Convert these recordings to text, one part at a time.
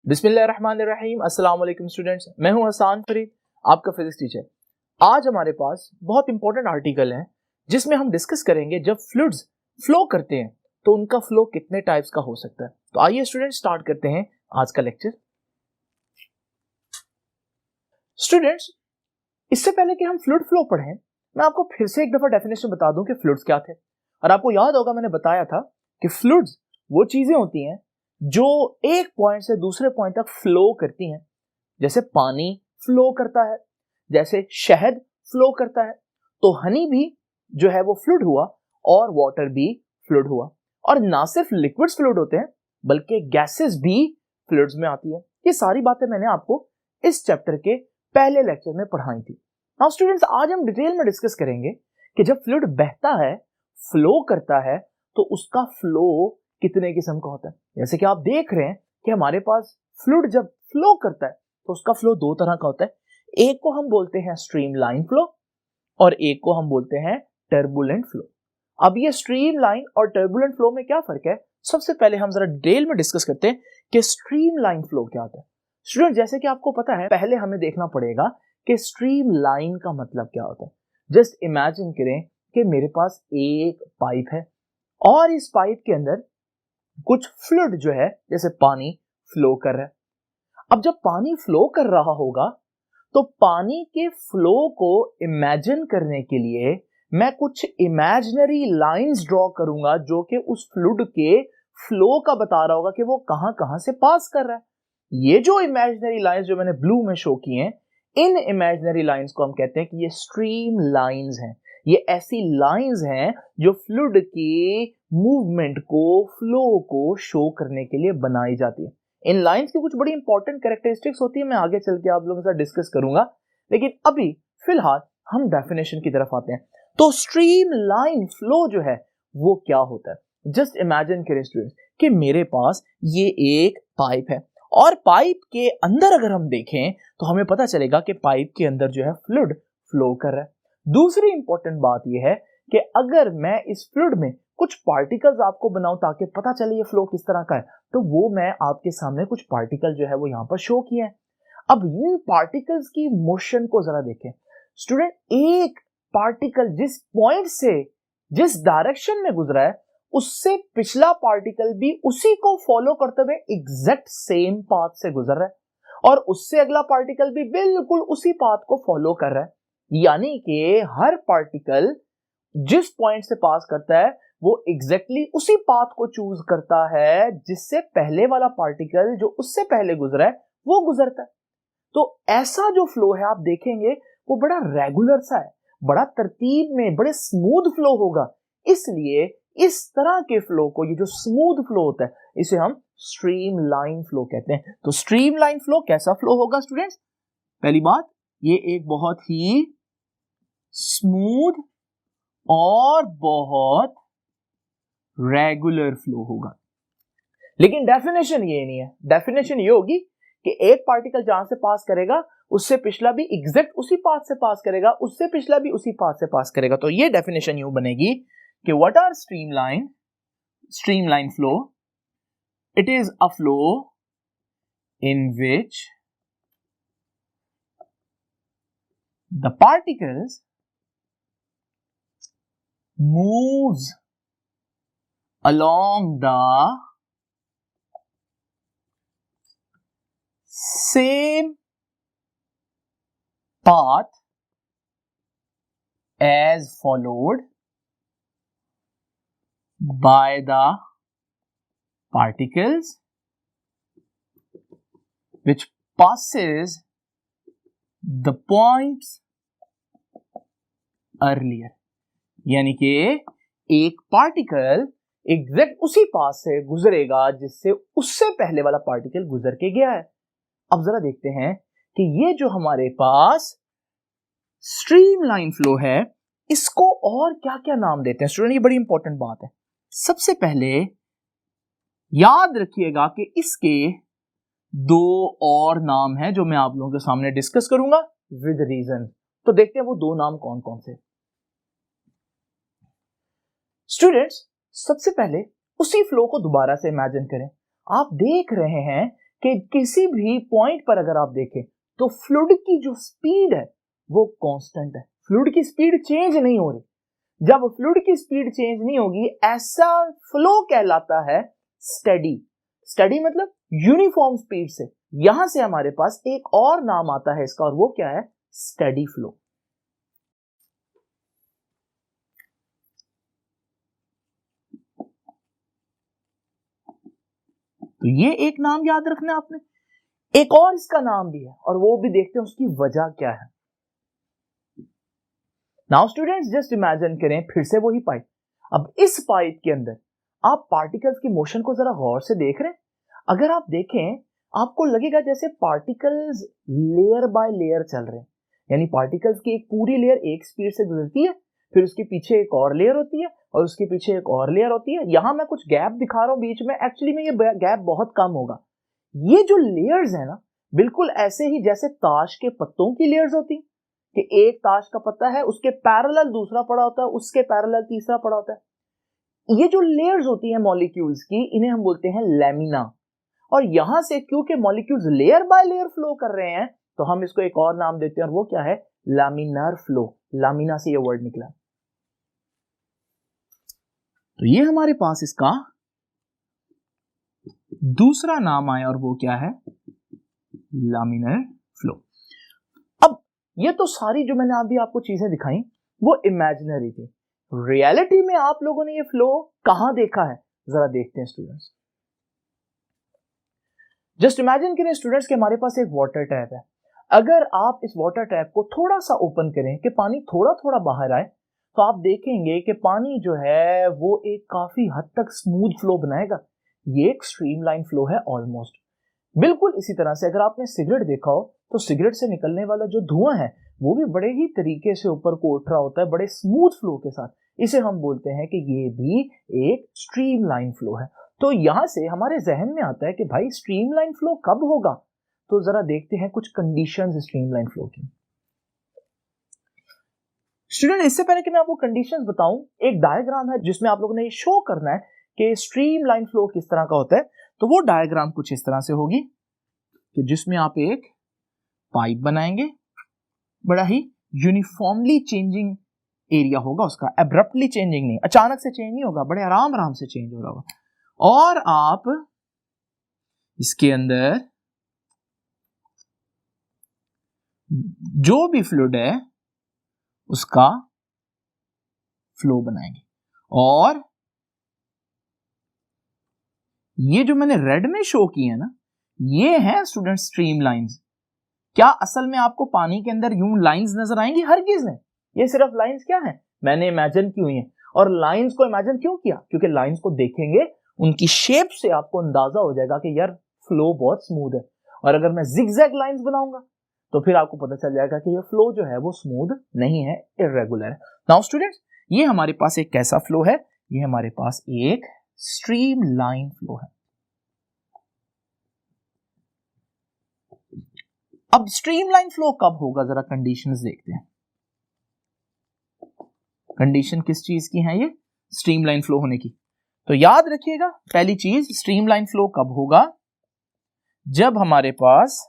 बिस्मिल्लाहिर्रहमानिर्रहीम। अस्सलाम वालेकुम स्टूडेंट्स, मैं हूं हसन फरीद, आपका फिजिक्स टीचर। आज हमारे पास बहुत इंपॉर्टेंट आर्टिकल है जिसमें हम डिस्कस करेंगे जब फ्लूइड्स फ्लो करते हैं तो उनका फ्लो कितने टाइप्स का हो सकता है। तो आइए स्टूडेंट स्टार्ट करते हैं आज का लेक्चर। स्टूडेंट्स, इससे पहले कि हम फ्लूइड फ्लो पढ़ें, मैं आपको फिर से एक दफा डेफिनेशन बता दूं कि फ्लूइड्स क्या थे। और आपको याद होगा मैंने बताया था कि फ्लूइड्स वो चीजें होती हैं जो एक पॉइंट से दूसरे पॉइंट तक फ्लो करती हैं। जैसे पानी फ्लो करता है, जैसे शहद फ्लो करता है, तो हनी भी जो है वो फ्लूइड हुआ और वाटर भी फ्लूइड हुआ। और ना सिर्फ लिक्विड्स फ्लूइड होते हैं बल्कि गैसेस भी फ्लूइड्स में आती है। ये सारी बातें मैंने आपको इस चैप्टर के पहले लेक्चर में पढ़ाई थी। नाउ स्टूडेंट्स, आज हम डिटेल में डिस्कस करेंगे कि जब फ्लूइड बहता है, फ्लो करता है, तो उसका फ्लो कितने किस्म का होता है। जैसे कि आप देख रहे हैं कि हमारे पास फ्लूइड जब फ्लो करता है तो उसका फ्लो दो तरह का होता है। एक को हम बोलते हैं स्ट्रीमलाइन फ्लो और एक को हम बोलते हैं टर्बुलेंट फ्लो। अब ये स्ट्रीमलाइन और टर्बुलेंट फ्लो में क्या फर्क है, सबसे पहले हम जरा डिटेल में डिस्कस करते हैं कि स्ट्रीमलाइन फ्लो क्या होता है। स्टूडेंट, जैसे कि आपको पता है, पहले हमें देखना पड़ेगा कि स्ट्रीमलाइन का मतलब क्या होता है। जस्ट इमेजिन करें कि मेरे पास एक पाइप है और इस पाइप के अंदर कुछ फ्लूइड जो है जैसे पानी फ्लो कर रहा है। अब जब पानी फ्लो कर रहा होगा तो पानी के फ्लो को इमेजिन करने के लिए मैं कुछ इमेजिनरी लाइंस ड्रॉ करूंगा जो कि उस फ्लूइड के फ्लो का बता रहा होगा कि वो कहां कहां से पास कर रहा है। ये जो इमेजिनरी लाइंस जो मैंने ब्लू में शो की हैं, इन इमेजिनरी लाइंस को हम कहते हैं कि ये स्ट्रीम लाइंस हैं। ये ऐसी लाइंस हैं जो फ्लूइड की मूवमेंट को, फ्लो को शो करने के लिए बनाई जाती है। इन लाइंस की कुछ बड़ी इंपॉर्टेंट कैरेक्टरिस्टिक्स होती है, मैं आगे चल के आप लोगों के साथ डिस्कस करूंगा, लेकिन अभी फिलहाल हम डेफिनेशन की तरफ आते हैं। तो स्ट्रीम लाइन फ्लो जो है वो क्या होता है। जस्ट इमेजिन करें स्टूडेंट्स कि मेरे पास ये एक पाइप है और पाइप के अंदर अगर हम देखें तो हमें पता चलेगा कि पाइप के अंदर जो है फ्लूइड फ्लो कर रहा है। दूसरी इंपॉर्टेंट बात यह है कि अगर मैं इस फ्लूइड में कुछ पार्टिकल्स आपको बनाऊं ताकि पता चले ये फ्लो किस तरह का है, तो वो मैं आपके सामने कुछ पार्टिकल जो है वो यहां पर शो किए हैं। अब इन पार्टिकल्स की मोशन को जरा देखें स्टूडेंट। एक पार्टिकल जिस पॉइंट से जिस डायरेक्शन में गुजरा है उससे पिछला पार्टिकल भी उसी को फॉलो करते हुए एग्जैक्ट सेम पाथ से गुजर रहा है और उससे अगला पार्टिकल भी बिल्कुल उसी पाथ को फॉलो कर रहा है। यानी कि हर पार्टिकल जिस पॉइंट से पास करता है वो एग्जैक्टली उसी पाथ को चूज करता है जिससे पहले वाला पार्टिकल जो उससे पहले गुजरा है वो गुजरता है। तो ऐसा जो फ्लो है आप देखेंगे वो बड़ा रेगुलर सा है, बड़ा तरतीब में, बड़े स्मूथ फ्लो होगा। इसलिए इस तरह के फ्लो को, ये जो स्मूथ फ्लो होता है, इसे हम स्ट्रीम लाइन फ्लो कहते हैं। तो स्ट्रीम लाइन फ्लो कैसा फ्लो होगा स्टूडेंट्स? पहली बात, ये एक बहुत ही स्मूथ और बहुत रेगुलर फ्लो होगा। लेकिन डेफिनेशन ये नहीं है। डेफिनेशन ये होगी कि एक पार्टिकल जहां से पास करेगा उससे पिछला भी एग्जैक्ट उसी पाथ से पास करेगा, उससे पिछला भी उसी पाथ से पास करेगा। तो ये डेफिनेशन यूं बनेगी कि what are streamline? Streamline flow, it is a flow in which the particles moves along the same path as followed by the particles which passes the points earlier। यानी कि एक पार्टिकल एग्जैक्ट उसी path से गुजरेगा जिससे उससे पहले वाला पार्टिकल गुजर के गया है। अब जरा देखते हैं कि ये जो हमारे पास स्ट्रीमलाइन फ्लो है इसको और क्या क्या नाम देते हैं स्टूडेंट। ये बड़ी इंपॉर्टेंट बात है। सबसे पहले याद रखिएगा कि इसके दो और नाम हैं जो मैं आप लोगों के सामने डिस्कस करूंगा विद रीजन। तो देखते हैं वो दो नाम कौन कौन से। स्टूडेंट्स, सबसे पहले उसी फ्लो को दोबारा से इमेजिन करें। आप देख रहे हैं कि किसी भी पॉइंट पर अगर आप देखें तो फ्लूइड की जो स्पीड है वो कांस्टेंट है, फ्लूइड की स्पीड चेंज नहीं हो रही। जब फ्लूइड की स्पीड चेंज नहीं होगी ऐसा फ्लो कहलाता है स्टेडी। स्टेडी मतलब यूनिफॉर्म स्पीड से। यहां से हमारे पास एक और नाम आता है इसका, और वो क्या है? Steady flow. तो ये एक नाम याद रखना आपने। एक और इसका नाम भी है और वो भी देखते हैं उसकी वजह क्या है। नाउ स्टूडेंट्स जस्ट इमेजिन करें फिर से वही पाइप। अब इस पाइप के अंदर आप पार्टिकल्स की मोशन को जरा गौर से देख रहे हैं। अगर आप देखें आपको लगेगा जैसे पार्टिकल्स लेयर बाय लेयर चल रहे हैं, यानी पार्टिकल्स की एक पूरी लेयर एक स्पीड से गुजरती है, फिर उसके पीछे एक और लेयर होती है और उसके पीछे एक और लेयर होती है। यहां मैं कुछ गैप दिखा रहा हूं बीच में, एक्चुअली में ये गैप बहुत कम होगा। ये जो लेयर्स है ना बिल्कुल ऐसे ही जैसे ताश के पत्तों की लेयर्स होती कि एक ताश का पत्ता है उसके पैरेलल दूसरा पड़ा होता है, उसके पैरेलल तीसरा पड़ा होता है। ये जो लेयर्स होती हैं मॉलिक्यूल्स की इन्हें हम बोलते हैं लैमिना। और यहां से क्योंकि molecules layer by layer flow कर रहे हैं तो हम इसको एक और नाम देते हैं और वो क्या है? Laminar flow. लामिना से ये वर्ड निकला। तो ये हमारे पास इसका दूसरा नाम आया और वो क्या है? Laminar flow. अब ये तो सारी जो मैंने अभी आपको चीजें दिखाई वो इमेजिनरी थी। रियलिटी में आप लोगों ने ये फ्लो कहां देखा है जरा देखते हैं स्टूडेंट्स। जस्ट इमेजिन करें स्टूडेंट्स कि हमारे पास एक वाटर टैप है। अगर आप इस वाटर टैप को थोड़ा सा ओपन करें कि पानी थोड़ा थोड़ा बाहर आए तो आप देखेंगे कि पानी जो है वो एक काफी हद तक स्मूथ फ्लो बनाएगा। ये एक स्ट्रीमलाइन फ्लो है ऑलमोस्ट। बिल्कुल इसी तरह से अगर आपने सिगरेट देखा हो तो सिगरेट से निकलने वाला जो धुआं है वो भी बड़े ही तरीके से ऊपर को उठ रहा होता है, बड़े स्मूथ फ्लो के साथ। इसे हम बोलते हैं कि ये भी एक स्ट्रीमलाइन फ्लो है। तो यहां से हमारे जहन में आता है कि भाई स्ट्रीमलाइन फ्लो कब होगा? तो जरा देखते हैं कुछ कंडीशंस स्ट्रीमलाइन फ्लो की। स्टूडेंट इससे पहले कि मैं आपको कंडीशंस बताऊं, एक डायग्राम है जिसमें आप लोगों ने ये शो करना है कि स्ट्रीमलाइन फ्लो किस तरह का होता है। तो वो डायग्राम कुछ इस तरह से होगी कि जिसमें आप एक पाइप बनाएंगे, बड़ा ही यूनिफॉर्मली चेंजिंग एरिया होगा उसका, एब्रप्टली चेंजिंग नहीं, अचानक से चेंज नहीं होगा, बड़े आराम आराम से चेंज हो रहा होगा। और आप इसके अंदर जो भी फ्लूइड है उसका फ्लो बनाएंगे। और ये जो मैंने रेड में शो किए हैं ना ये है स्टूडेंट स्ट्रीम लाइंस। क्या असल में आपको पानी के अंदर यूं लाइंस नजर आएंगी? हरगिज नहीं। ये सिर्फ लाइंस क्या है मैंने इमेजिन की हुई है। और लाइंस को इमेजिन क्यों किया? क्योंकि लाइंस को देखेंगे उनकी शेप से आपको अंदाजा हो जाएगा कि यार फ्लो बहुत स्मूथ है। और अगर मैं जिगजैग लाइंस बनाऊंगा तो फिर आपको पता चल जाएगा कि ये फ्लो जो है वो स्मूथ नहीं है, इर्रेगुलर है। नाउ स्टूडेंट्स ये हमारे पास एक कैसा फ्लो है? ये हमारे पास एक स्ट्रीम लाइन फ्लो है। अब स्ट्रीमलाइन फ्लो कब होगा जरा कंडीशंस देखते हैं। कंडीशन किस चीज की है? ये स्ट्रीमलाइन फ्लो होने की। तो याद रखिएगा पहली चीज स्ट्रीमलाइन फ्लो कब होगा? जब हमारे पास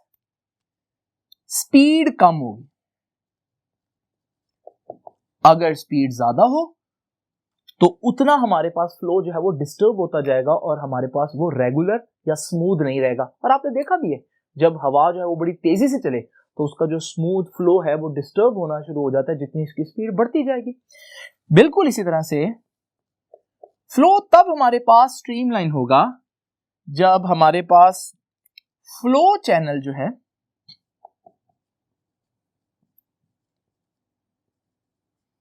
स्पीड कम होगी। अगर स्पीड ज्यादा हो तो उतना हमारे पास फ्लो जो है वो डिस्टर्ब होता जाएगा और हमारे पास वो रेगुलर या स्मूथ नहीं रहेगा। और आपने देखा भी है जब हवा जो है वो बड़ी तेजी से चले तो उसका जो स्मूथ फ्लो है वो डिस्टर्ब होना शुरू हो जाता है जितनी इसकी स्पीड बढ़ती जाएगी। बिल्कुल इसी तरह से फ्लो तब हमारे पास स्ट्रीमलाइन होगा जब हमारे पास फ्लो चैनल जो है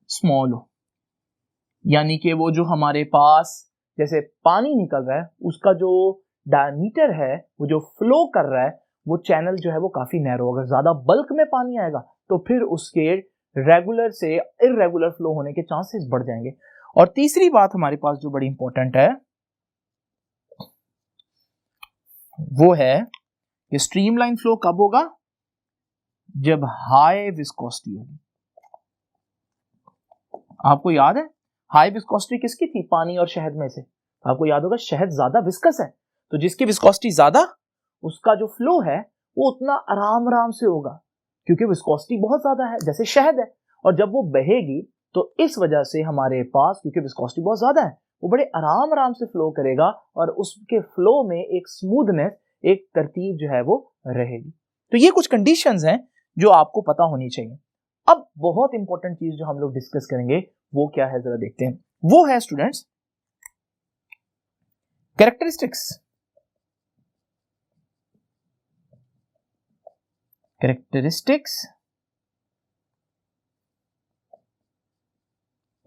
स्मॉल हो। यानी कि वो जो हमारे पास जैसे पानी निकल रहा है उसका जो डायमीटर है, वो जो फ्लो कर रहा है, वो चैनल जो है वो काफी नैरो। अगर ज्यादा बल्क में पानी आएगा तो फिर उसके रेगुलर से इररेगुलर फ्लो होने के चांसेस बढ़ जाएंगे। और तीसरी बात हमारे पास जो बड़ी इंपॉर्टेंट है वो है कि स्ट्रीमलाइन फ्लो कब होगा? जब हाई विस्कोसिटी होगी। आपको याद है हाई विस्कोसिटी किसकी थी? पानी और शहद में से। आपको याद होगा शहद ज्यादा विस्कस है, तो जिसकी विस्कोसिटी ज्यादा उसका जो फ्लो है वो उतना आराम आराम से होगा, क्योंकि विस्कोसिटी बहुत ज्यादा है, जैसे शहद है। और जब वो बहेगी तो इस वजह से हमारे पास, क्योंकि विस्कोसिटी बहुत ज्यादा है, वो बड़े आराम आराम से फ्लो करेगा और उसके फ्लो में एक स्मूथनेस, एक तरतीब जो है वो रहेगी। तो ये कुछ कंडीशंस हैं जो आपको पता होनी चाहिए। अब बहुत इंपॉर्टेंट चीज जो हम लोग डिस्कस करेंगे वो क्या है, जरा देखते हैं। वो है students characteristics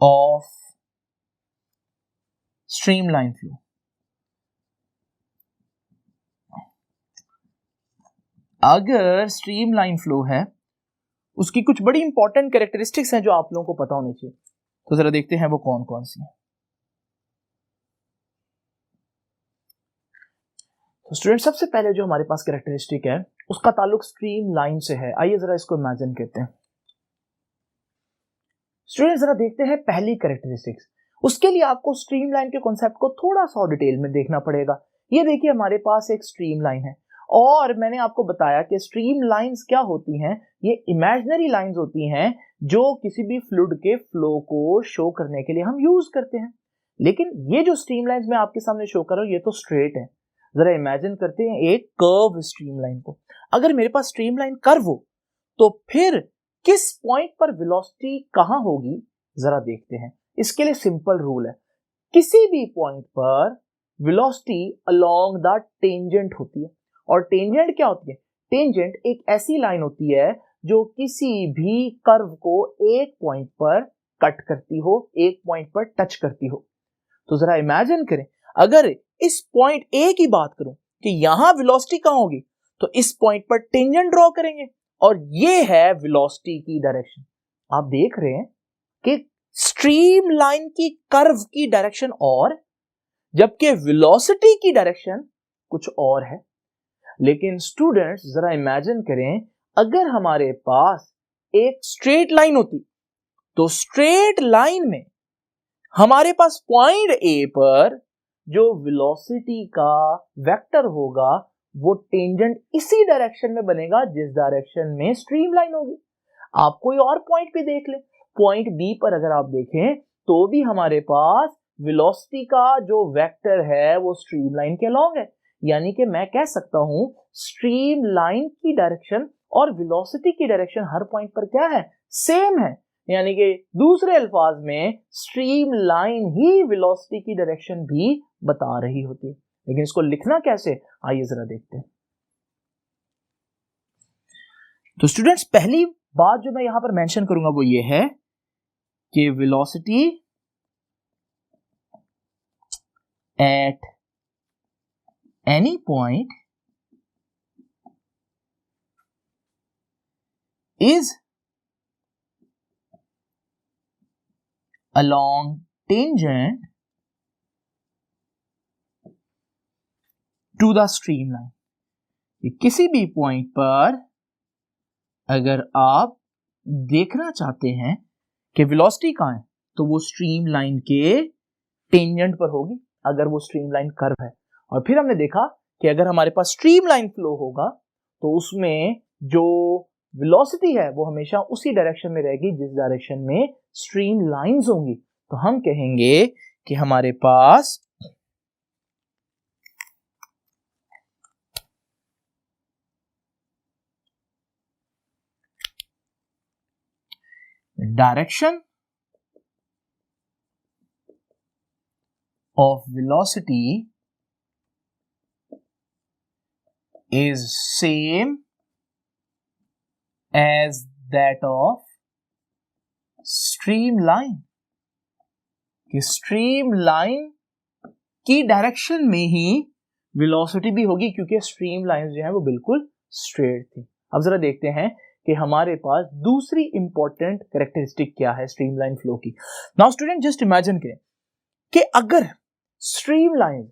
of streamline flow. अगर स्ट्रीमलाइन फ्लो है, उसकी कुछ बड़ी इंपॉर्टेंट कैरेक्टरिस्टिक्स हैं जो आप लोगों को पता होनी चाहिए। तो जरा देखते हैं वो कौन कौन सी हैं। तो स्टूडेंट सबसे पहले जो हमारे पास कैरेक्टरिस्टिक है उसका ताल्लुक स्ट्रीमलाइन से है। आइए जरा इसको इमेजिन करते हैं। स्टूडेंट जरा देखते हैं पहली कैरेक्टरिस्टिक्स। उसके लिए आपको स्ट्रीमलाइन के कॉन्सेप्ट को थोड़ा सा डिटेल में देखना पड़ेगा। ये देखिए हमारे पास एक स्ट्रीमलाइन है और मैंने आपको बताया कि स्ट्रीमलाइंस क्या होती हैं। ये इमेजिनरी लाइंस होती हैं जो किसी भी फ्लूइड के फ्लो को शो करने के लिए हम यूज करते हैं। लेकिन ये जो स्ट्रीमलाइंस मैं आपके सामने शो कर रहा हूं ये तो स्ट्रेट है। जरा इमेजिन करते हैं एक कर्व स्ट्रीमलाइन को। अगर मेरे पास स्ट्रीमलाइन कर्व हो तो फिर किस पॉइंट पर वेलोसिटी कहां होगी, जरा देखते हैं। इसके लिए सिंपल रूल है, किसी भी पॉइंट पर वेलोसिटी अलोंग द टेंजेंट होती है। और टेंजेंट क्या होती है? टेंजेंट एक ऐसी लाइन होती है जो किसी भी कर्व को एक पॉइंट पर कट करती हो, एक पॉइंट पर टच करती हो। तो जरा इमेजिन करें, अगर इस पॉइंट ए की बात करूं कि यहां वेलोसिटी कहां होगी, तो इस पॉइंट पर टेंजेंट ड्रॉ करेंगे और ये है वेलोसिटी की डायरेक्शन। आप देख रहे हैं कि स्ट्रीम लाइन की कर्व की डायरेक्शन और, जबकि वेलोसिटी की डायरेक्शन कुछ और है। लेकिन स्टूडेंट्स जरा इमेजिन करें, अगर हमारे पास एक स्ट्रेट लाइन होती तो स्ट्रेट लाइन में हमारे पास पॉइंट ए पर जो वेलोसिटी का वेक्टर होगा वो टेंजेंट इसी डायरेक्शन में बनेगा जिस डायरेक्शन में स्ट्रीमलाइन होगी। आप कोई और पॉइंट पे देख लें, पॉइंट बी पर अगर आप देखें तो भी हमारे पास वेलोसिटी का जो वेक्टर है वो स्ट्रीमलाइन के अलोंग है। यानी कि मैं कह सकता हूं स्ट्रीमलाइन की डायरेक्शन और वेलोसिटी की डायरेक्शन हर पॉइंट पर क्या है? सेम है। यानी कि दूसरे अल्फाज में स्ट्रीमलाइन ही वेलोसिटी की डायरेक्शन भी बता रही होती है। लेकिन इसको लिखना कैसे, आइए जरा देखते हैं। तो स्टूडेंट्स पहली बात जो मैं यहां पर मेंशन करूंगा वो ये है कि velocity at any point is along tangent to the streamline। किसी भी पॉइंट पर अगर आप देखना चाहते हैं कि वेलोसिटी कहां है तो वो स्ट्रीमलाइन के टेंजेंट पर होगी, अगर वो स्ट्रीमलाइन कर्व है। और फिर हमने देखा कि अगर हमारे पास स्ट्रीमलाइन फ्लो होगा तो उसमें जो वेलोसिटी है वो हमेशा उसी डायरेक्शन में रहेगी जिस डायरेक्शन में स्ट्रीम लाइंस होंगी। तो हम कहेंगे कि हमारे पास direction of velocity is same as that of streamline। कि streamline की डायरेक्शन में ही वेलोसिटी भी होगी क्योंकि स्ट्रीमलाइन जो है वो बिल्कुल स्ट्रेट थी। अब जरा देखते हैं कि हमारे पास दूसरी इंपॉर्टेंट कैरेक्टरिस्टिक क्या है स्ट्रीमलाइन फ्लो की। नाउ स्टूडेंट जस्ट इमेजिन करें कि अगर स्ट्रीमलाइन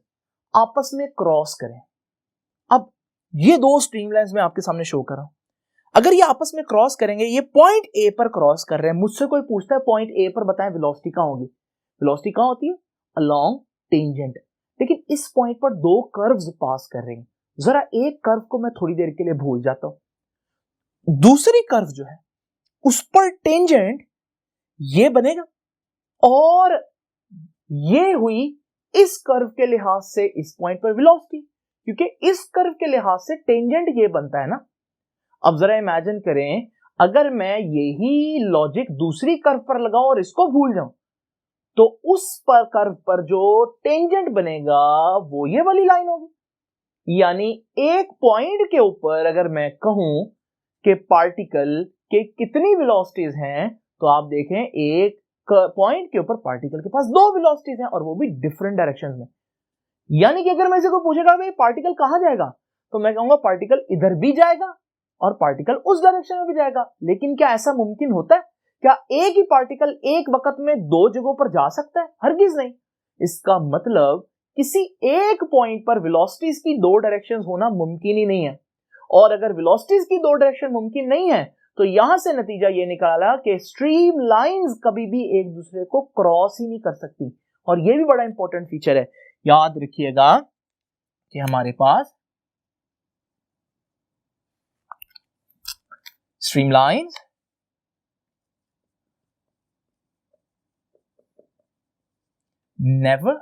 आपस में क्रॉस करें। अब ये दो स्ट्रीमलाइंस मैं आपके सामने शो कर रहा हूं, अगर ये आपस में क्रॉस करेंगे, ये पॉइंट ए पर क्रॉस कर रहे हैं। मुझसे कोई पूछता है पॉइंट ए पर बताएं वेलोसिटी कहां होगी, वेलोसिटी कहां होती है? Along tangent. लेकिन इस पॉइंट पर दो कर्व्स पास कर रहे हैं, जरा एक कर्व को मैं थोड़ी देर के लिए भूल जाता हूं, दूसरी कर्व जो है उस पर टेंजेंट ये बनेगा, और ये हुई इस कर्व के लिहाज से इस पॉइंट पर वेलोसिटी, क्योंकि इस कर्व के लिहाज से टेंजेंट ये बनता है ना। अब जरा इमेजिन करें, अगर मैं यही लॉजिक दूसरी कर्व पर लगाऊं और इसको भूल जाऊं, तो उस पर कर्व पर जो टेंजेंट बनेगा वो ये वाली लाइन होगी। यानी एक पॉइंट के ऊपर अगर मैं कहूं कि पार्टिकल के कितनी वेलोसिटीज हैं, तो आप देखें एक पॉइंट के ऊपर पार्टिकल के पास दो वेलोसिटीज हैं, और वो भी डिफरेंट डायरेक्शंस में। यानी कि अगर मैं इसे को पूछेगा भाई पार्टिकल कहां जाएगा, तो मैं कहूंगा पार्टिकल इधर भी जाएगा और पार्टिकल उस डायरेक्शन में भी जाएगा। लेकिन क्या ऐसा मुमकिन होता है? क्या एक ही पार्टिकल एक वक्त में दो जगहों पर जा सकता है? हरगिज नहीं। इसका मतलब किसी एक पॉइंट पर वेलोसिटीज की दो डायरेक्शंस होना मुमकिन ही नहीं है, और अगर वेलोसिटीज की दो डायरेक्शन मुमकिन नहीं है, तो यहां से नतीजा ये निकाला कि स्ट्रीम लाइंस कभी भी एक दूसरे को क्रॉस ही नहीं कर सकती। और ये भी बड़ा इंपॉर्टेंट फीचर है, याद रखिएगा कि हमारे पास streamlines never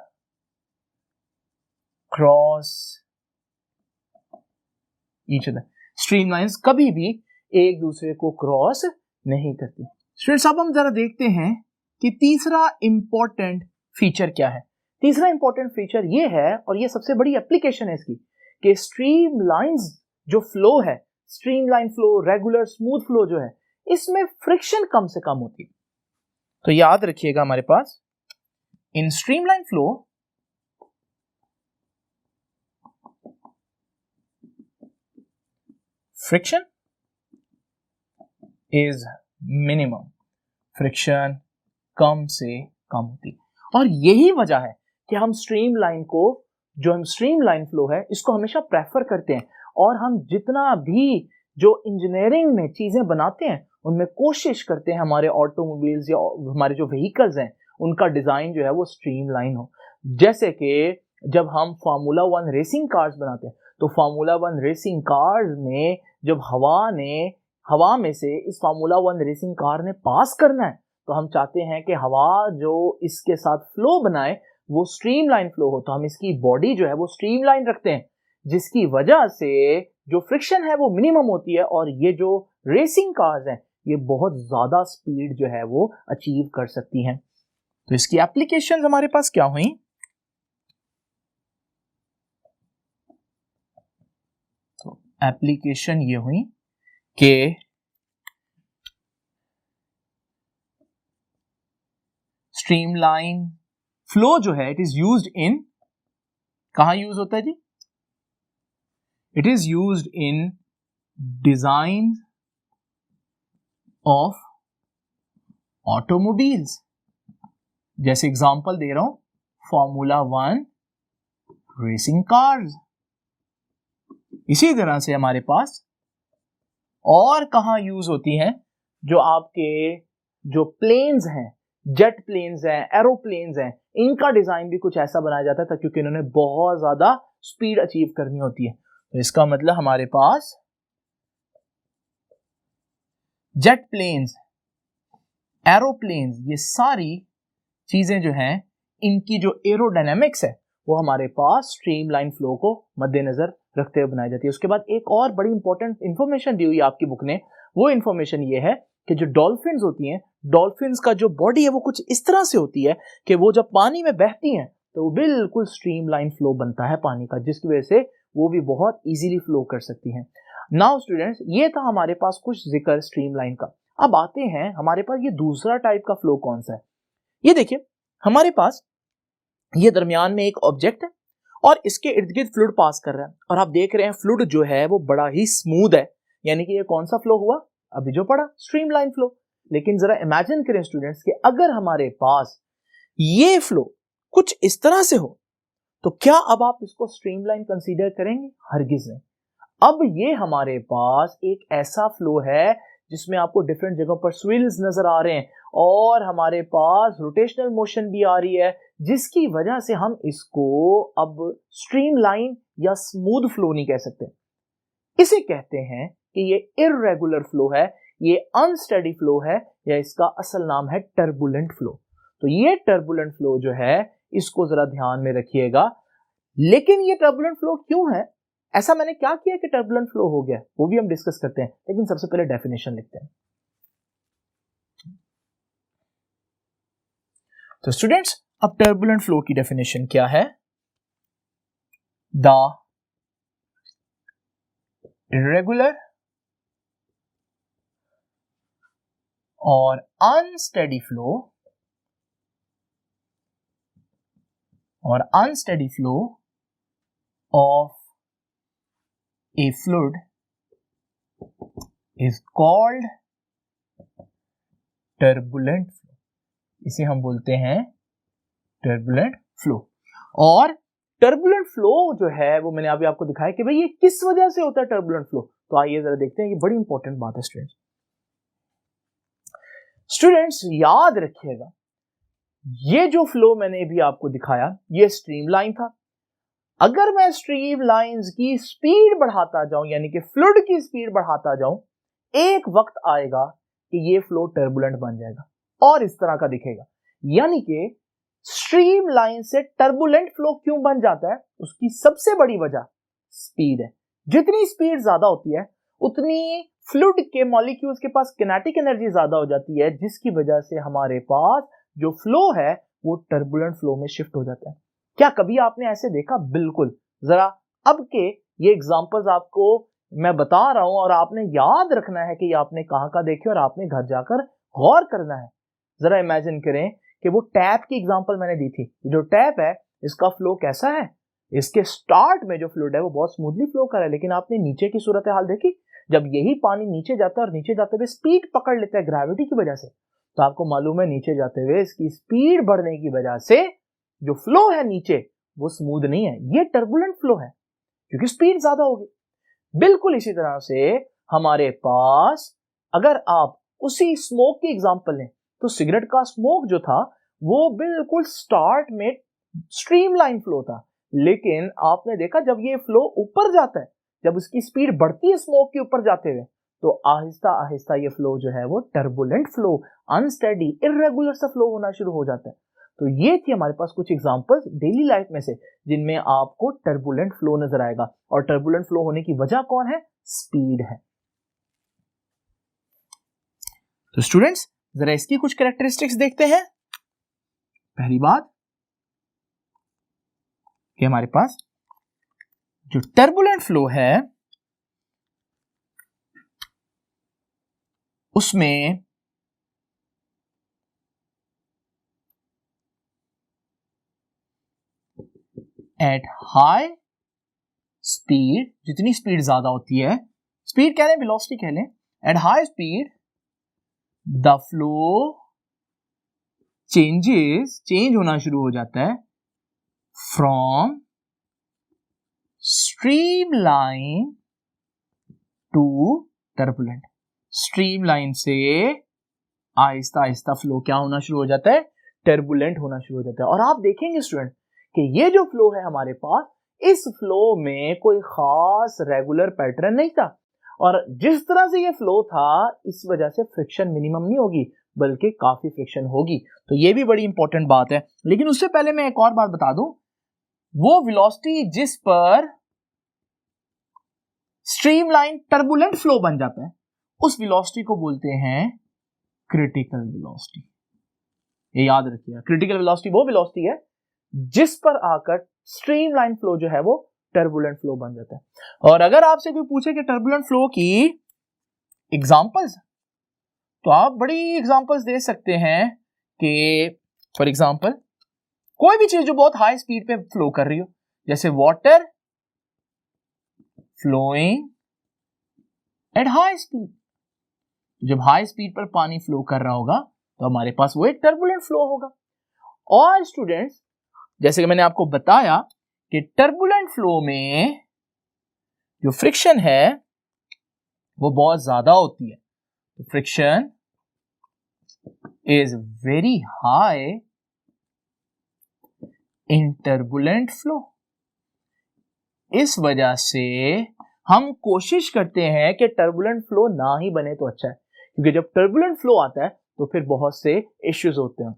cross each other. Streamlines कभी भी एक दूसरे को क्रॉस नहीं करती। स्टूडेंट्स, अब हम जरा देखते हैं कि तीसरा इंपॉर्टेंट फीचर क्या है। तीसरा इंपॉर्टेंट फीचर ये है, और ये सबसे बड़ी एप्लीकेशन है इसकी, कि स्ट्रीमलाइंस जो फ्लो है, streamline flow, regular smooth flow जो है, इसमें फ्रिक्शन कम से कम होती है। तो याद रखिएगा हमारे पास in streamline flow friction is minimum, friction कम से कम होती। और यही वजह है कि हम स्ट्रीमलाइन को, जो हम स्ट्रीमलाइन फ्लो है, इसको हमेशा प्रेफर करते हैं, और हम जितना भी जो इंजीनियरिंग में चीजें बनाते हैं उनमें कोशिश करते हैं हमारे ऑटोमोबाइल्स या हमारे जो व्हीकल्स हैं उनका डिजाइन जो है वो स्ट्रीमलाइन हो। जैसे कि जब हम फार्मूला 1 रेसिंग कार्स बनाते हैं, तो फार्मूला 1 रेसिंग कार्स में जब हवा में से इस फार्मूला 1 रेसिंग कार ने पास करना है, तो हम चाहते हैं कि हवा जो इसके साथ फ्लो बनाए वो स्ट्रीमलाइन फ्लो हो। तो हम इसकी बॉडी जो है वो स्ट्रीमलाइन रखते हैं, जिसकी वजह से जो फ्रिक्शन है वो मिनिमम होती है, और ये जो रेसिंग कार्स हैं ये बहुत ज्यादा स्पीड जो है वो अचीव कर सकती हैं। तो इसकी एप्लीकेशंस हमारे पास क्या हुई? तो एप्लीकेशन ये हुई कि स्ट्रीमलाइन फ्लो जो है इट इज यूज्ड इन, कहां यूज होता है जी? It is used in design of automobiles. जैसे एग्जांपल दे रहा हूं, फार्मूला 1 रेसिंग कार्स। इसी तरह से हमारे पास और कहां यूज होती हैं, जो आपके जो प्लेन्स हैं, जेट प्लेन्स हैं, एरोप्लेन्स हैं, इनका डिजाइन भी कुछ ऐसा बनाया जाता था क्योंकि इन्होंने बहुत ज्यादा स्पीड अचीव करनी होती है। तो इसका मतलब हमारे पास जेट प्लेन्स, एरोप्लेन्स, ये सारी चीजें जो हैं इनकी जो एरोडायनेमिक्स है वो हमारे पास स्ट्रीमलाइन फ्लो को मद्देनजर रखते हुए बनाई जाती है। उसके बाद एक और बड़ी इंपॉर्टेंट इंफॉर्मेशन दी हुई है आपकी बुक ने, वो इंफॉर्मेशन ये है कि जो डॉल्फिन्स होती हैं, डॉल्फिन्स का जो बॉडी है वो कुछ इस तरह से होती है कि वो जब पानी में बहती हैं तो वो बिल्कुल स्ट्रीमलाइन फ्लो बनता है पानी का, जिसकी वजह से वो भी बहुत इजीली फ्लो कर सकती हैं। नाउ स्टूडेंट्स, ये था हमारे पास कुछ जिक्र स्ट्रीमलाइन का। अब आते हैं हमारे पास ये दूसरा टाइप का फ्लो कौन सा है। ये देखिए, हमारे पास ये दरमियान में एक ऑब्जेक्ट है और इसके इर्द गिर्द फ्लूइड पास कर रहा है, और आप देख रहे हैं फ्लूइड जो है वो बड़ा ही स्मूथ है, यानी कि ये कौन सा फ्लो हुआ? अभी जो पढ़ा, स्ट्रीमलाइन फ्लो। लेकिन जरा इमेजिन करें स्टूडेंट्स कि अगर हमारे पास ये फ्लो कुछ इस तरह से हो, तो क्या अब आप इसको स्ट्रीमलाइन कंसीडर करेंगे? हरगिज नहीं। अब ये हमारे पास एक ऐसा फ्लो है जिसमें आपको डिफरेंट जगहों पर स्विल्स नजर आ रहे हैं और हमारे पास रोटेशनल मोशन भी आ रही है, जिसकी वजह से हम इसको अब स्ट्रीमलाइन या स्मूथ फ्लो नहीं कह सकते। इसे कहते हैं कि ये इर्रेगुलर फ्लो है, ये अनस्टेडी फ्लो है, या इसका असल नाम है टर्बुलेंट फ्लो। तो ये टर्बुलेंट फ्लो जो है इसको जरा ध्यान में रखिएगा। लेकिन ये टर्बुलेंट फ्लो क्यों है, ऐसा मैंने क्या किया कि टर्बुलेंट फ्लो हो गया, वो भी हम डिस्कस करते हैं। लेकिन सबसे पहले डेफिनेशन लिखते हैं। तो स्टूडेंट्स, अब टर्बुलेंट फ्लो की डेफिनेशन क्या है? द irregular और unsteady flow of a fluid is called turbulent flow। इसे हम बोलते हैं टर्बुलेंट फ्लो। और टर्बुलेंट फ्लो जो है वो मैंने अभी आपको दिखाया कि भाई ये किस वजह से होता है टर्बुलेंट फ्लो। तो आइए जरा देखते हैं, ये बड़ी इंपॉर्टेंट बात है स्टूडेंट्स याद रखिएगा, ये जो फ्लो मैंने भी आपको दिखाया ये स्ट्रीमलाइन था। अगर मैं स्ट्रीम लाइंस की स्पीड बढ़ाता जाऊं, यानी कि फ्लूइड की स्पीड बढ़ाता जाऊं, एक वक्त आएगा कि ये फ्लो टर्बुलेंट बन जाएगा और इस तरह का दिखेगा। यानी कि स्ट्रीम लाइन से टर्बुलेंट फ्लो क्यों बन जाता है, उसकी सबसे बड़ी वजह स्पीड है। जितनी स्पीड ज्यादा होती है उतनी फ्लूइड के मॉलिक्यूल्स के पास किनेटिक एनर्जी ज्यादा हो जाती है, जिसकी वजह से हमारे पास जो फ्लो है वो टर्बुलेंट फ्लो में शिफ्ट हो जाता है। क्या कभी आपने ऐसे देखा? बिल्कुल। जरा अब के ये एग्जांपल्स आपको मैं बता रहा हूं और आपने याद रखना है कि ये आपने कहां का देखे और आपने घर जाकर गौर करना है। जरा इमेजिन करें कि वो टैप की एग्जांपल मैंने दी थी। जो टैप है इसका फ्लो कैसा है? इसके स्टार्ट में जो फ्लूइड है वो बहुत स्मूथली फ्लो कर रहा है, लेकिन आपने नीचे की सूरत हाल देखी, जब यही पानी नीचे जाता है और नीचे जाते हुए स्पीड पकड़ लेता है ग्रेविटी की वजह से, तो आपको मालूम है नीचे जाते हुए इसकी स्पीड बढ़ने की वजह से जो फ्लो है नीचे वो स्मूथ नहीं है, ये टर्बुलेंट फ्लो है क्योंकि स्पीड ज्यादा होगी। बिल्कुल इसी तरह से हमारे पास अगर आप उसी स्मोक की एग्जांपल लें तो सिगरेट का स्मोक जो था वो बिल्कुल स्टार्ट में स्ट्रीमलाइन फ्लो था, लेकिन आपने देखा जब ये फ्लो ऊपर जाता है, जब उसकी स्पीड बढ़ती है स्मोक के ऊपर जाते हुए, तो आहिस्ता आहिस्ता ये फ्लो जो है वो टर्बुलेंट फ्लो, अनस्टेडी इर्रेगुलर सा फ्लो होना शुरू हो जाता है। तो ये थी हमारे पास कुछ एग्जांपल्स डेली लाइफ में से जिनमें आपको टर्बुलेंट फ्लो नजर आएगा। और टर्बुलेंट फ्लो होने की वजह कौन है? स्पीड है। तो स्टूडेंट्स जरा इसकी कुछ कैरेक्टरिस्टिक्स देखते हैं। पहली बात कि हमारे पास जो टर्बुलेंट फ्लो है उसमें एट हाई स्पीड, जितनी स्पीड ज्यादा होती है, स्पीड कह लें वेलोसिटी कह लें, at high speed the flow change होना शुरू हो जाता है from streamline to turbulent. Streamline से आहिस्ता आहिस्ता फ्लो क्या होना शुरू हो जाता है? टर्बुलेंट होना शुरू हो जाता है। और आप देखेंगे स्टूडेंट कि ये जो फ्लो है हमारे पास, इस फ्लो में कोई खास रेगुलर पैटर्न नहीं था, और जिस तरह से ये फ्लो था इस वजह से फ्रिक्शन मिनिमम नहीं होगी बल्कि काफी फ्रिक्शन होगी। तो ये भी बड़ी इंपॉर्टेंट बात है। लेकिन उससे पहले मैं एक और बात बता दूं, वो वेलोसिटी जिस पर स्ट्रीमलाइन टर्बुलेंट फ्लो बन जाता है उस वेलोसिटी को बोलते हैं क्रिटिकल वेलोसिटी। ये याद रखिएगा, क्रिटिकल वेलोसिटी वो वेलोसिटी है जिस पर आकर स्ट्रीमलाइन फ्लो जो है वो टर्बुलेंट फ्लो बन जाता है। और अगर आपसे कोई पूछे कि टर्बुलेंट फ्लो की एग्जांपल्स, तो आप बड़ी एग्जांपल्स दे सकते हैं कि फॉर एग्जांपल कोई भी चीज जो बहुत हाई स्पीड पे फ्लो कर रही हो, जैसे water flowing at high speed. जब हाई स्पीड पर पानी फ्लो कर रहा होगा तो हमारे पास वो एक टर्बुलेंट फ्लो होगा। और स्टूडेंट्स जैसे कि मैंने आपको बताया कि टर्बुलेंट फ्लो में जो फ्रिक्शन है वो बहुत ज्यादा होती है। तो friction is very high in turbulent flow. इस वजह से हम कोशिश करते हैं कि टर्बुलेंट फ्लो ना ही बने तो अच्छा है, क्योंकि जब टर्बुलेंट फ्लो आता है तो फिर बहुत से इश्यूज होते हैं।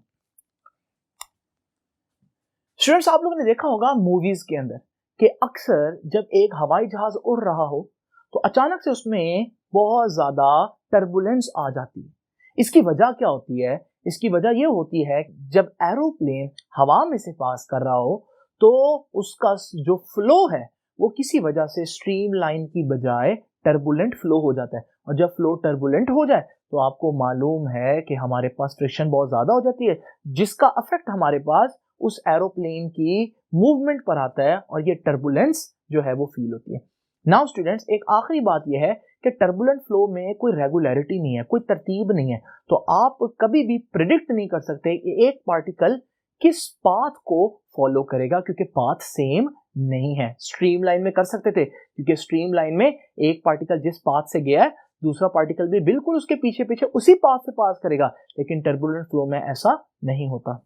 स्टूडेंट्स, आप लोगों ने देखा होगा मूवीज के अंदर कि अक्सर जब एक हवाई जहाज उड़ रहा हो तो अचानक से उसमें बहुत ज्यादा टर्बुलेंस आ जाती है। इसकी वजह क्या होती है? इसकी वजह यह होती है जब एरोप्लेन हवा में से पास कर रहा हो तो उसका जो फ्लो है वो किसी वजह से स्ट्रीमलाइन की बजाय टर्बुलेंट फ्लो हो जाता है, और जब फ्लो टर्बुलेंट हो जाए तो आपको मालूम है कि हमारे पास फ्रिक्शन बहुत ज्यादा हो जाती है, जिसका इफेक्ट हमारे पास उस एरोप्लेन की मूवमेंट पर आता है और ये टर्बुलेंस जो है वो फील होती है। नाउ स्टूडेंट्स, एक आखिरी बात यह है कि टर्बुलेंट फ्लो में कोई रेगुलरिटी नहीं है, कोई तरतीब नहीं है, तो आप कभी भी प्रिडिक्ट नहीं कर सकते कि एक पार्टिकल किस पाथ को फॉलो करेगा, क्योंकि पाथ सेम नहीं है। स्ट्रीमलाइन में कर सकते थे, क्योंकि स्ट्रीमलाइन में एक पार्टिकल जिस पाथ से गया है दूसरा पार्टिकल भी बिल्कुल उसके पीछे पीछे उसी पाथ से पास करेगा, लेकिन टर्बुलेंट फ्लो में ऐसा नहीं होता।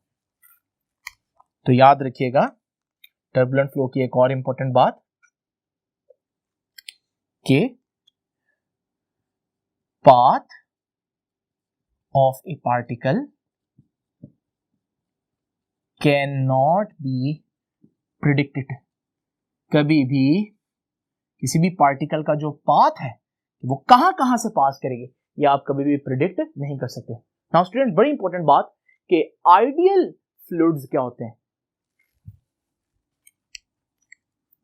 तो याद रखिएगा टर्बुलेंट फ्लो की एक और इंपॉर्टेंट बात कि path of a particle cannot be predicted। कभी भी किसी भी पार्टिकल का जो पाथ है वो कहां से पास करेगी ये आप कभी भी प्रिडिक्ट नहीं कर सकते। नाउ स्टूडेंट, बड़ी इंपॉर्टेंट बात कि आइडियल फ्लूइड्स क्या होते हैं,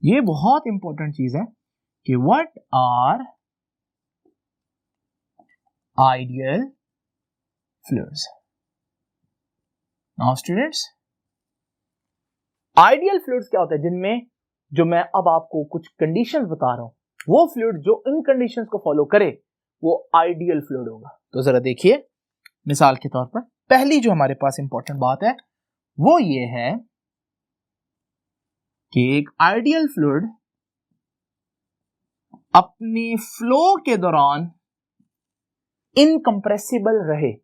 ये बहुत इंपॉर्टेंट चीज है कि what are ideal fluids. Now students, ideal fluids क्या होते हैं, जिनमें जो मैं अब आपको कुछ कंडीशंस बता रहा हूं वो फ्लूइड जो इन कंडीशंस को फॉलो करे वो आइडियल फ्लूइड होगा। तो जरा देखिए, मिसाल के तौर पर पहली जो हमारे पास इंपॉर्टेंट बात है वो ये है कि एक आइडियल फ्लूइड अपने फ्लो के दौरान इनकंप्रेसिबल रहे।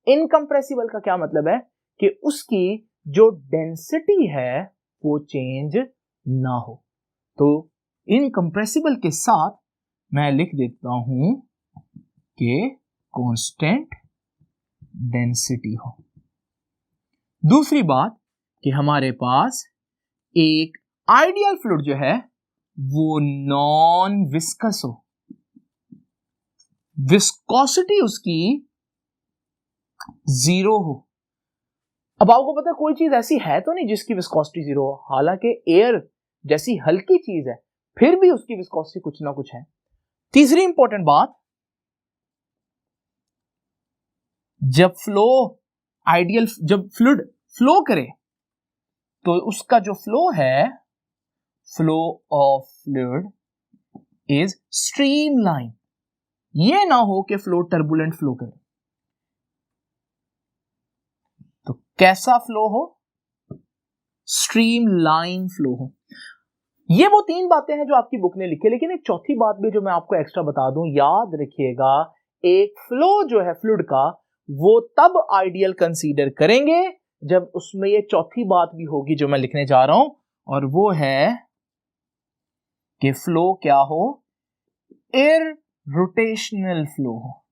इनकंप्रेसिबल का क्या मतलब है कि उसकी जो डेंसिटी है वो चेंज ना हो। तो इनकंप्रेसिबल के साथ मैं लिख देता हूं कि कांस्टेंट डेंसिटी हो। दूसरी बात कि हमारे पास एक आइडियल फ्लूइड जो है वो नॉन विस्कस हो, विस्कोसिटी उसकी 0 हो। अब आपको पता है कोई चीज ऐसी है तो नहीं जिसकी विस्कोसिटी 0 हो, हालांकि एयर जैसी हल्की चीज है फिर भी उसकी विस्कोसिटी कुछ ना कुछ है। तीसरी इंपॉर्टेंट बात, जब फ्लूइड फ्लो करे तो उसका जो फ्लो है, flow of fluid is streamline. ये ना हो कि फ्लो टर्बुलेंट फ्लो करे। तो कैसा फ्लो हो? स्ट्रीमलाइन फ्लो हो। ये वो 3 बातें हैं जो आपकी बुक ने लिखी है, लेकिन एक चौथी बात भी जो मैं आपको एक्स्ट्रा बता दूं, याद रखिएगा एक फ्लो जो है फ्लूइड का वो तब आइडियल कंसीडर करेंगे जब उसमें ये चौथी बात भी होगी जो मैं लिखने जा रहा हूं, और वो है कि फ्लो क्या हो? इररोटेशनल फ्लो हो।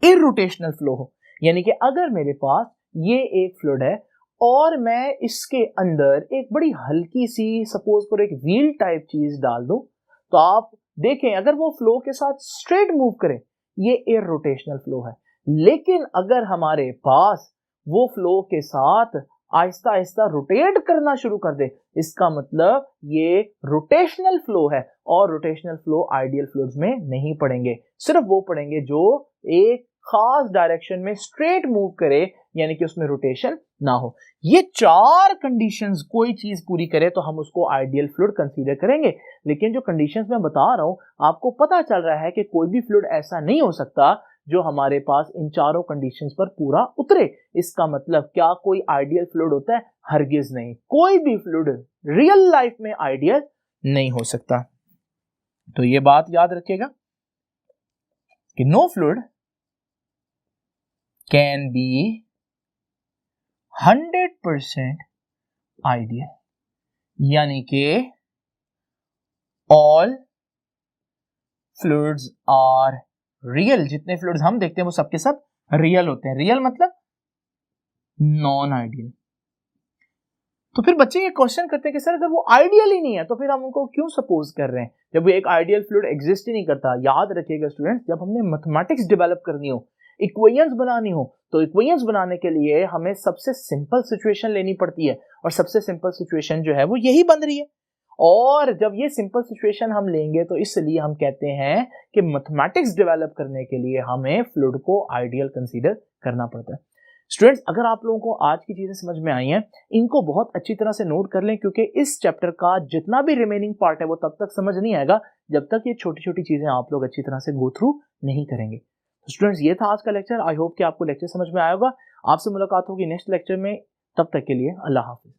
इररोटेशनल फ्लो हो, यानी कि अगर मेरे पास ये एक फ्लूइड है और मैं इसके अंदर एक बड़ी हल्की सी सपोज करो एक व्हील टाइप चीज डाल दूं, तो आप देखें अगर वो फ्लो के साथ स्ट्रेट मूव करे ये इररोटेशनल फ्लो है। लेकिन अगर हमारे पास वो फ्लो के साथ आहिस्ता आहिस्ता रोटेट करना शुरू कर दे, इसका मतलब ये रोटेशनल फ्लो है, और रोटेशनल फ्लो आइडियल फ्लूइड्स में नहीं पड़ेंगे, सिर्फ वो पड़ेंगे जो एक खास डायरेक्शन में स्ट्रेट मूव करे, यानी कि उसमें रोटेशन ना हो। ये 4 कंडीशंस कोई चीज पूरी करे तो हम उसको आइडियल फ्लूइड कंसीडर करेंगे। लेकिन जो कंडीशंस मैं बता रहा हूं आपको पता चल रहा है कि कोई भी फ्लूइड ऐसा नहीं हो सकता जो हमारे पास इन चारों कंडीशंस पर पूरा उतरे। इसका मतलब क्या कोई आइडियल फ्लूइड होता है? हरगिज नहीं। कोई भी फ्लूइड रियल लाइफ में आइडियल नहीं हो सकता। तो ये बात याद रखिएगा कि no fluid can be 100% ideal. यानी कि ऑल फ्लूइड्स आर रियल। जितने फ्लूइड्स हम देखते हैं वो सबके सब रियल होते हैं। रियल मतलब नॉन आइडियल। तो फिर बच्चे ये क्वेश्चन करते हैं कि सर अगर वो आइडियल ही नहीं है तो फिर हम उनको क्यों सपोज कर रहे हैं, जब वो एक आइडियल फ्लूइड एग्जिस्ट ही नहीं करता। याद रखिएगा स्टूडेंट्स, जब हमने मैथमेटिक्स डेवलप करनी हो, इक्वेशंस बनानी हो, तो इक्वेशंस बनाने के लिए हमें सबसे सिंपल सिचुएशन लेनी पड़ती है, और सबसे सिंपल सिचुएशन जो है वो यही बन रही है। और जब ये सिंपल सिचुएशन हम लेंगे तो इसलिए हम कहते हैं कि मैथमेटिक्स डेवलप करने के लिए हमें फ्लूइड को आइडियल कंसीडर करना पड़ता है। स्टूडेंट्स, अगर आप लोगों को आज की चीजें समझ में आई हैं, इनको बहुत अच्छी तरह से नोट कर लें, क्योंकि इस चैप्टर का जितना भी रिमेनिंग पार्ट है वो तब तक समझ नहीं आएगा जब तक ये छोटी छोटी चीजें आप लोग अच्छी तरह से गो थ्रू नहीं करेंगे। तो स्टूडेंट्स, ये था आज का लेक्चर। आई होप कि आपको लेक्चर समझ में आया होगा। आपसे मुलाकात होगी नेक्स्ट लेक्चर में। तब तक के लिए अल्लाह हाफिज।